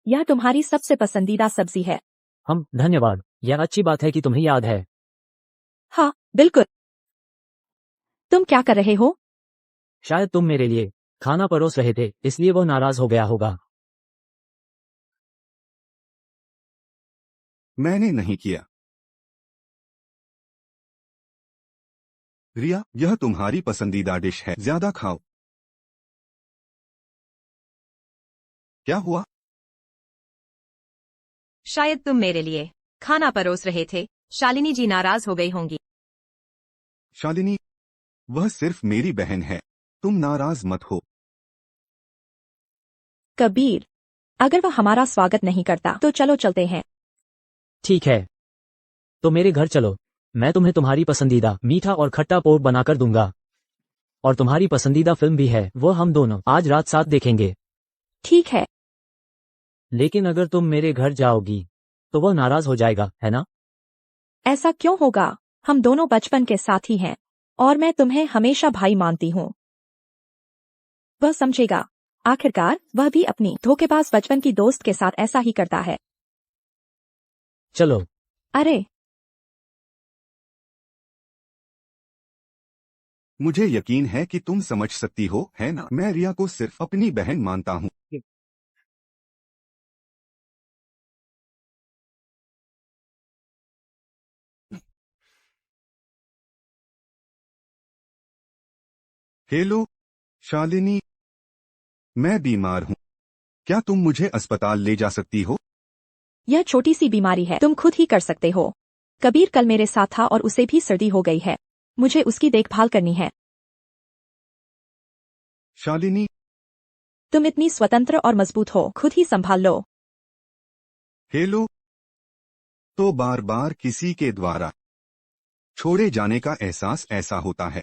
यह तुम्हारी सबसे पसंदीदा सब्जी है। धन्यवाद। यह अच्छी बात है कि तुम्हें याद है। हाँ बिल्कुल। तुम क्या कर रहे हो? शायद तुम मेरे लिए खाना परोस रहे थे, इसलिए वो नाराज हो गया होगा। मैंने नहीं किया। रिया, यह तुम्हारी पसंदीदा डिश है, ज्यादा खाओ। क्या हुआ? शायद तुम मेरे लिए खाना परोस रहे थे। शालिनी जी नाराज हो गई होंगी। शालिनी, वह सिर्फ मेरी बहन है, तुम नाराज मत हो। कबीर, अगर वह हमारा स्वागत नहीं करता तो चलो चलते हैं। ठीक है, तो मेरे घर चलो। मैं तुम्हें तुम्हारी पसंदीदा मीठा और खट्टा पोर्क बनाकर दूंगा। और तुम्हारी पसंदीदा फिल्म भी है, वो हम दोनों आज रात साथ देखेंगे। ठीक है। लेकिन अगर तुम मेरे घर जाओगी तो वो नाराज हो जाएगा, है ना? ऐसा क्यों होगा? हम दोनों बचपन के साथी हैं और मैं तुम्हें हमेशा भाई मानती हूँ। वह समझेगा। आखिरकार वह भी अपनी धोखेबाज बचपन की दोस्त के साथ ऐसा ही करता है। चलो। अरे मुझे यकीन है कि तुम समझ सकती हो, है ना? मैं रिया को सिर्फ अपनी बहन मानता हूँ। हेलो शालिनी, मैं बीमार हूँ। क्या तुम मुझे अस्पताल ले जा सकती हो? यह छोटी सी बीमारी है, तुम खुद ही कर सकते हो। कबीर कल मेरे साथ था और उसे भी सर्दी हो गई है। मुझे उसकी देखभाल करनी है। शालिनी, तुम इतनी स्वतंत्र और मजबूत हो, खुद ही संभाल लो। हेलो। तो बार बार किसी के द्वारा छोड़े जाने का एहसास ऐसा होता है।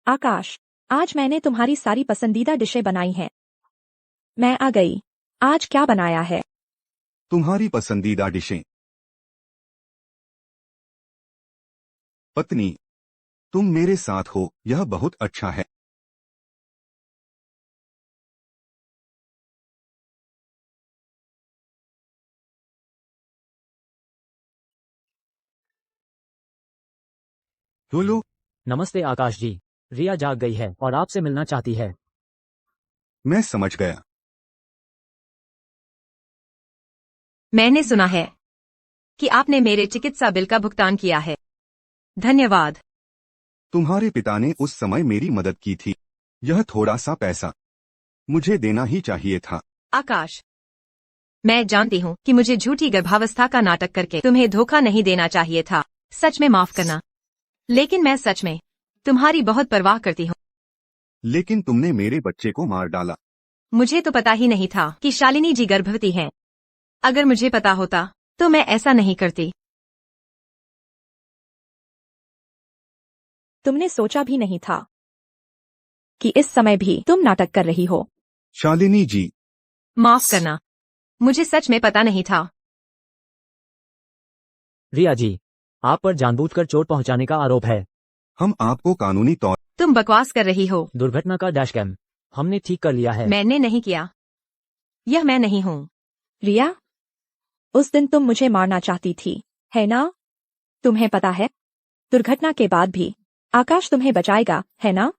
आकाश, आज मैंने तुम्हारी सारी पसंदीदा डिशें बनाई हैं। मैं आ गई। आज क्या बनाया है? तुम्हारी पसंदीदा डिशें। पत्नी, तुम मेरे साथ हो, यह बहुत अच्छा है। बोलो। नमस्ते आकाश जी। रिया जाग गई है और आपसे मिलना चाहती है। मैं समझ गया। मैंने सुना है कि आपने मेरे चिकित्सा बिल का भुगतान किया है। धन्यवाद। तुम्हारे पिता ने उस समय मेरी मदद की थी। यह थोड़ा सा पैसा मुझे देना ही चाहिए था। आकाश, मैं जानती हूँ कि मुझे झूठी गर्भावस्था का नाटक करके तुम्हें धोखा नहीं देना चाहिए था। सच में माफ करना। लेकिन मैं सच में तुम्हारी बहुत परवाह करती हूँ। लेकिन तुमने मेरे बच्चे को मार डाला। मुझे तो पता ही नहीं था कि शालिनी जी गर्भवती हैं। अगर मुझे पता होता तो मैं ऐसा नहीं करती। तुमने सोचा भी नहीं था कि इस समय भी तुम नाटक कर रही हो। शालिनी जी, माफ करना, मुझे सच में पता नहीं था। रिया जी, आप पर जानबूझकर चोट पहुंचाने का आरोप है। हम आपको कानूनी तौर तुम बकवास कर रही हो। दुर्घटना का डैश कैम हमने ठीक कर लिया है। मैंने नहीं किया। यह मैं नहीं हूँ। रिया, उस दिन तुम मुझे मारना चाहती थी, है ना? तुम्हें पता है, दुर्घटना के बाद भी आकाश तुम्हें बचाएगा, है ना?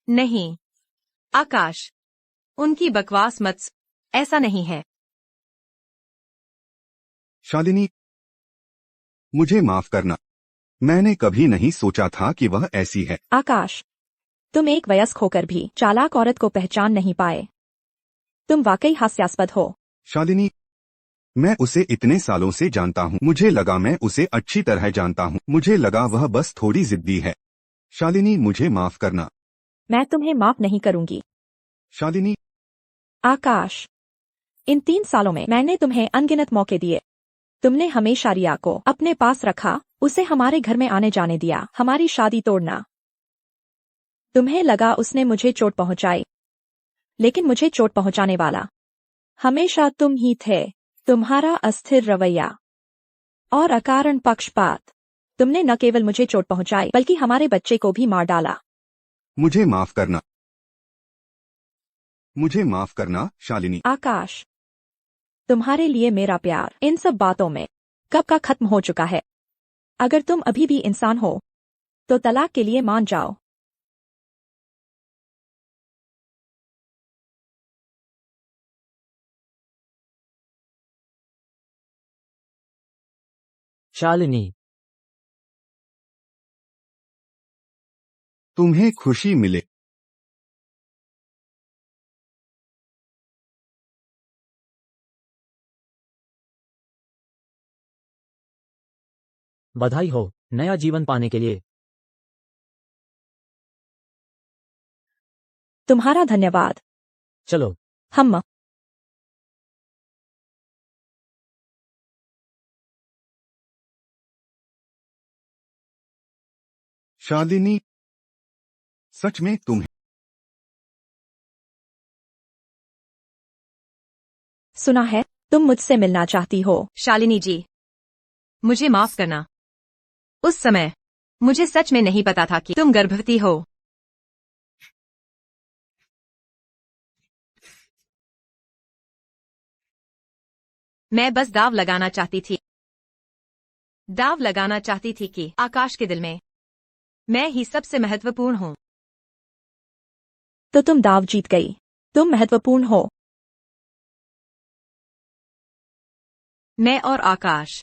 नहीं, आकाश, उनकी बकवास मत। ऐसा नहीं है। शालिनी, मुझे माफ करना। मैंने कभी नहीं सोचा था कि वह ऐसी है। आकाश, तुम एक वयस्क होकर भी चालाक औरत को पहचान नहीं पाए। तुम वाकई हास्यास्पद हो। शालिनी, मैं उसे इतने सालों से जानता हूँ। मुझे लगा मैं उसे अच्छी तरह जानता हूँ। मुझे लगा वह बस थोड़ी जिद्दी है। शालिनी, मुझे माफ करना। मैं तुम्हें माफ नहीं करूंगी। शालिनी, आकाश, इन 3 सालों में मैंने तुम्हें अनगिनत मौके दिए। तुमने हमेशा रिया को अपने पास रखा, उसे हमारे घर में आने जाने दिया, हमारी शादी तोड़ना। तुम्हें लगा उसने मुझे चोट पहुंचाई, लेकिन मुझे चोट पहुंचाने वाला हमेशा तुम ही थे। तुम्हारा अस्थिर रवैया और अकारण पक्षपात, तुमने न केवल मुझे चोट पहुंचाई बल्कि हमारे बच्चे को भी मार डाला। मुझे माफ करना। मुझे माफ करना, शालिनी। आकाश, तुम्हारे लिए मेरा प्यार इन सब बातों में कब का खत्म हो चुका है। अगर तुम अभी भी इंसान हो तो तलाक के लिए मान जाओ। शालिनी, तुम्हें खुशी मिले। बधाई हो नया जीवन पाने के लिए। तुम्हारा धन्यवाद। चलो। हम शालिनी, सच में तुम्हें सुना है तुम मुझसे मिलना चाहती हो। शालिनी जी, मुझे माफ करना। उस समय मुझे सच में नहीं पता था कि तुम गर्भवती हो। मैं बस दाव लगाना चाहती थी। दाव लगाना चाहती थी कि आकाश के दिल में मैं ही सबसे महत्वपूर्ण हूँ। तो तुम दाव जीत गई। तुम महत्वपूर्ण हो। मैं और आकाश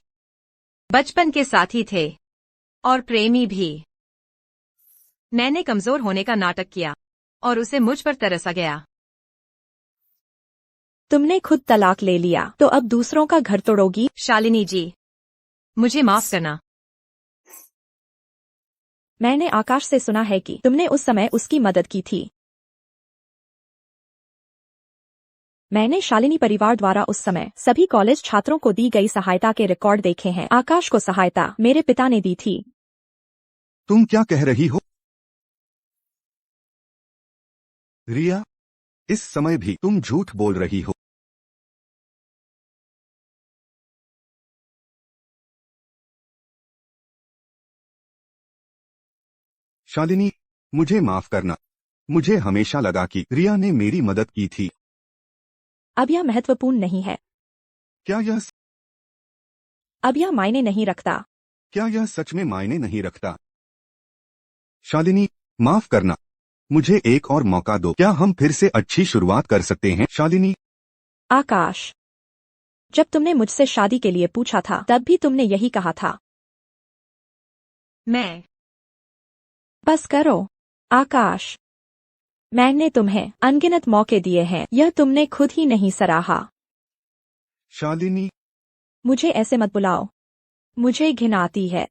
बचपन के साथी थे और प्रेमी भी। मैंने कमजोर होने का नाटक किया और उसे मुझ पर तरसा गया। तुमने खुद तलाक ले लिया तो अब दूसरों का घर तोड़ोगी। शालिनी जी, मुझे माफ करना। मैंने आकाश से सुना है कि तुमने उस समय उसकी मदद की थी। मैंने शालिनी परिवार द्वारा उस समय सभी कॉलेज छात्रों को दी गई सहायता के रिकॉर्ड देखे हैं। आकाश को सहायता मेरे पिता ने दी थी। तुम क्या कह रही हो? रिया, इस समय भी तुम झूठ बोल रही हो। शालिनी, मुझे माफ करना। मुझे हमेशा लगा कि रिया ने मेरी मदद की थी। अब यह महत्वपूर्ण नहीं है। क्या यह अब यह मायने नहीं रखता। क्या यह सच में मायने नहीं रखता? शालिनी, माफ करना। मुझे एक और मौका दो। क्या हम फिर से अच्छी शुरुआत कर सकते हैं? शालिनी, आकाश, जब तुमने मुझसे शादी के लिए पूछा था तब भी तुमने यही कहा था। मैं बस करो आकाश, मैंने तुम्हें अनगिनत मौके दिए हैं, यह तुमने खुद ही नहीं सराहा। शालिनी, मुझे ऐसे मत बुलाओ, मुझे घिन आती है।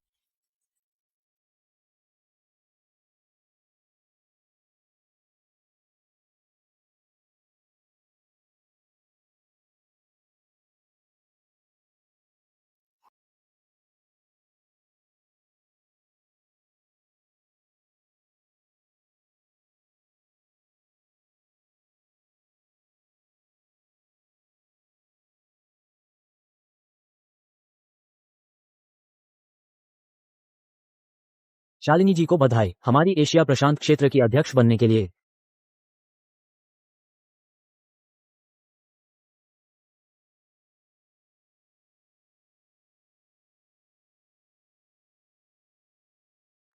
शालिनी जी को बधाई हमारी एशिया प्रशांत क्षेत्र की अध्यक्ष बनने के लिए।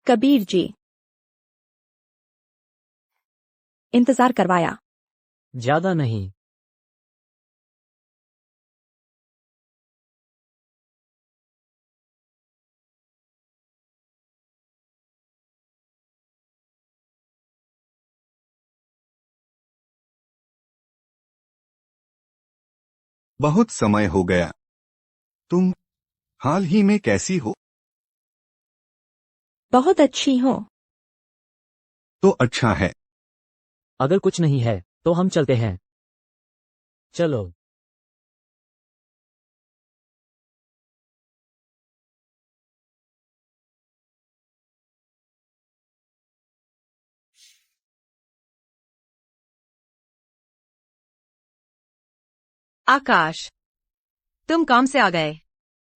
कबीर जी, इंतजार करवाया। ज्यादा नहीं। बहुत समय हो गया। तुम हाल ही में कैसी हो? बहुत अच्छी हो। तो अच्छा है। अगर कुछ नहीं है तो हम चलते हैं। चलो। आकाश, तुम काम से आ गए।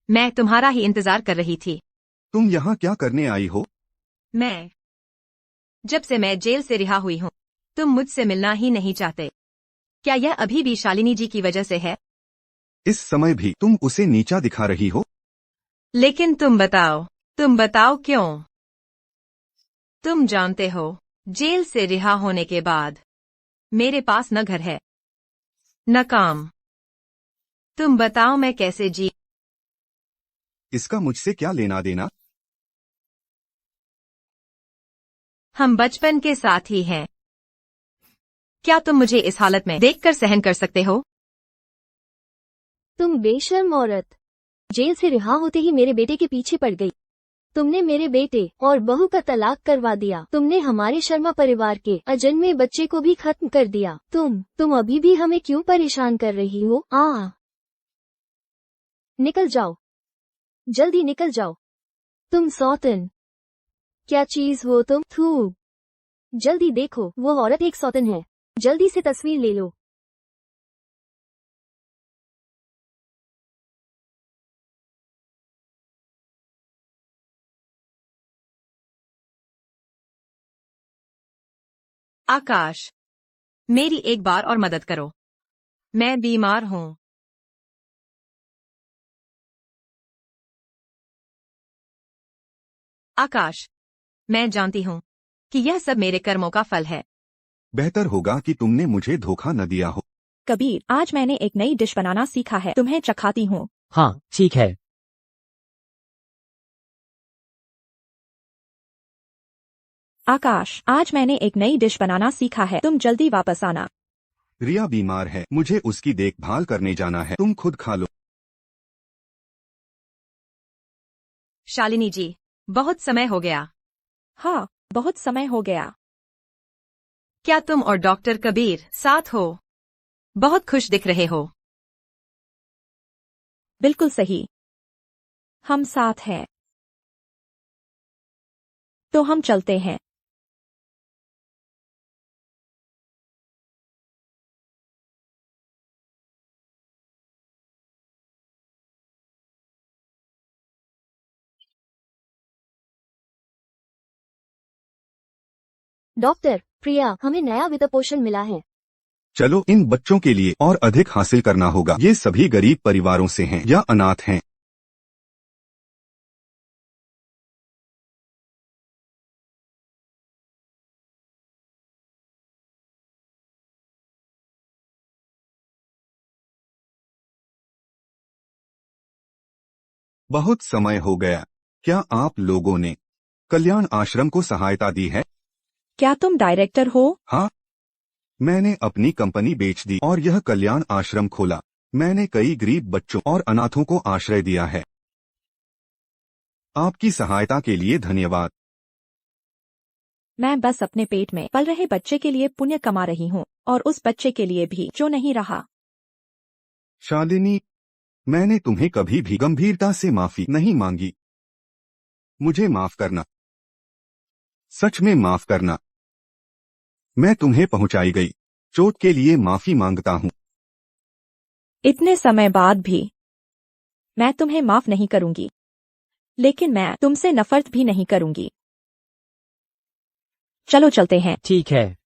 मैं तुम्हारा ही इंतजार कर रही थी। तुम यहाँ क्या करने आई हो? जब से मैं जेल से रिहा हुई हूँ, तुम मुझसे मिलना ही नहीं चाहते। क्या यह अभी भी शालिनी जी की वजह से है? इस समय भी तुम उसे नीचा दिखा रही हो? लेकिन तुम बताओ क्यों? तुम जानते हो, जेल से रिहा होने के बाद मेरे पास न घर है न काम। तुम बताओ मैं कैसे जी? इसका मुझसे क्या लेना देना? हम बचपन के साथ ही हैं। क्या तुम मुझे इस हालत में देखकर सहन कर सकते हो? तुम बेशर्म औरत, जेल से रिहा होते ही मेरे बेटे के पीछे पड़ गई। तुमने मेरे बेटे और बहू का तलाक करवा दिया। तुमने हमारे शर्मा परिवार के अजन्मे बच्चे को भी खत्म कर दिया। तुम अभी भी हमें क्यों परेशान कर रही हो? निकल जाओ, जल्दी निकल जाओ। तुम सौतन क्या चीज हो तुम? थू, जल्दी देखो, वो औरत एक सौतन है। जल्दी से तस्वीर ले लो। आकाश, मेरी एक बार और मदद करो। मैं बीमार हूँ। आकाश, मैं जानती हूँ कि यह सब मेरे कर्मों का फल है। बेहतर होगा कि तुमने मुझे धोखा न दिया हो। कबीर, आज मैंने एक नई डिश बनाना सीखा है, तुम्हें चखाती हूँ। हाँ ठीक है। आकाश, आज मैंने एक नई डिश बनाना सीखा है, तुम जल्दी वापस आना। रिया बीमार है, मुझे उसकी देखभाल करने जाना है। तुम खुद खा लो। शालिनी जी, बहुत समय हो गया। हाँ, बहुत समय हो गया। क्या तुम और डॉक्टर कबीर साथ हो? बहुत खुश दिख रहे हो। बिल्कुल सही, हम साथ हैं। तो हम चलते हैं। डॉक्टर प्रिया, हमें नया वित्त पोषण मिला है। चलो, इन बच्चों के लिए और अधिक हासिल करना होगा। ये सभी गरीब परिवारों से हैं या अनाथ हैं। बहुत समय हो गया। क्या आप लोगों ने कल्याण आश्रम को सहायता दी है? क्या तुम डायरेक्टर हो? हाँ, मैंने अपनी कंपनी बेच दी और यह कल्याण आश्रम खोला। मैंने कई गरीब बच्चों और अनाथों को आश्रय दिया है। आपकी सहायता के लिए धन्यवाद। मैं बस अपने पेट में पल रहे बच्चे के लिए पुण्य कमा रही हूँ, और उस बच्चे के लिए भी जो नहीं रहा। शालिनी, मैंने तुम्हें कभी भी गंभीरता से माफी नहीं मांगी। मुझे माफ करना, सच में माफ करना। मैं तुम्हें पहुंचाई गई चोट के लिए माफी मांगता हूँ। इतने समय बाद भी मैं तुम्हें माफ नहीं करूंगी, लेकिन मैं तुमसे नफरत भी नहीं करूंगी। चलो चलते हैं। ठीक है।